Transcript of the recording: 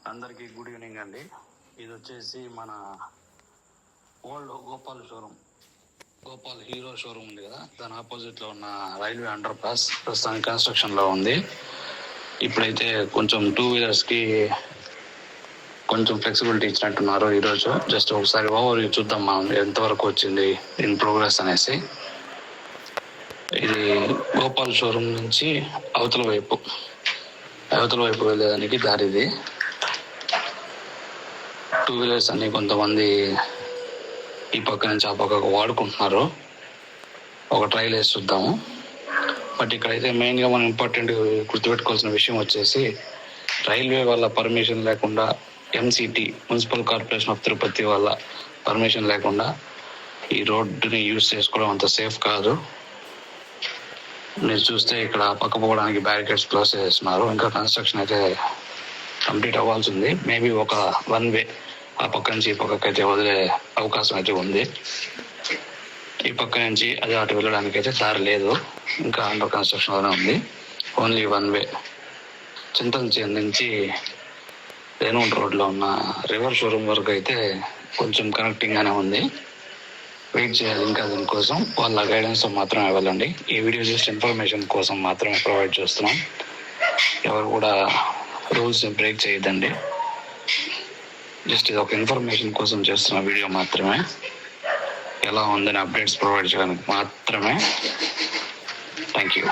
అందరికీ good evening అండి. ఇది వచ్చేసి మన old Gopal showroom, Gopal hero showroom ఉంది కదా, దాని ఆపోజిట్లో ఉన్న రైల్వే అండర్ పాస్ ప్రస్తుతానికి కన్స్ట్రక్షన్లో ఉంది. ఇప్పుడైతే కొంచెం 2 వీలర్స్కి కొంచెం ఫ్లెక్సిబిలిటీ ఇచ్చినట్టున్నారు ఈరోజు. జస్ట్ ఒకసారి ఓవర్ చూద్దాం మనం ఎంతవరకు వచ్చింది ఇన్ ప్రోగ్రెస్ అనేసి. ఇది గోపాల్ షోరూమ్ నుంచి అవతల వైపు వెళ్ళేదానికి దారిది. 2 వీలర్స్ అన్ని కొంతమంది ఈ పక్క నుంచి ఆ పక్కకు వాడుకుంటున్నారు. ఒక ట్రైల్ వేసి చూద్దాము. బట్ ఇక్కడైతే మెయిన్గా మనం ఇంపార్టెంట్ గుర్తుపెట్టుకోవాల్సిన విషయం వచ్చేసి, రైల్వే వాళ్ళ పర్మిషన్ లేకుండా, ఎంసిటి మున్సిపల్ కార్పొరేషన్ ఆఫ్ తిరుపతి వాళ్ళ పర్మిషన్ లేకుండా ఈ రోడ్డుని యూజ్ చేసుకోవడం అంత సేఫ్ కాదు. మీరు చూస్తే ఇక్కడ పక్క పోవడానికి బ్యారికేడ్స్ క్లోజ్ చేస్తున్నారు. ఇంకా కన్స్ట్రక్షన్ అయితే కంప్లీట్ అవ్వాల్సి ఉంది. మేబీ ఒక 1 వే ఆ పక్క నుంచి ఈ పక్కకి అయితే వదిలే అవకాశం అయితే ఉంది. ఈ పక్క నుంచి అది అటు వెళ్ళడానికి అయితే దారి లేదు, ఇంకా అండర్ కన్స్ట్రక్షన్లోనే ఉంది. ఓన్లీ 1 వే. చింతలచేరు నుంచి రేణుగుంట రోడ్లో ఉన్న రివర్ షోరూమ్ వరకు అయితే కొంచెం కనెక్టింగ్గానే ఉంది. వెయిట్ చేయాలి ఇంకా దీనికోసం. వాళ్ళ గైడెన్స్ మాత్రమే వెళ్ళండి. ఈ వీడియో జస్ట్ ఇన్ఫర్మేషన్ కోసం మాత్రమే ప్రొవైడ్ చేస్తున్నాం. ఎవరు కూడా రూల్స్ బ్రేక్ చేయొద్దండి. జస్ట్ ఇది ఒక ఇన్ఫర్మేషన్ కోసం చేస్తున్న వీడియో మాత్రమే. ఎలా ఉందని అప్డేట్స్ ప్రొవైడ్ చేయడానికి మాత్రమే. Thank you.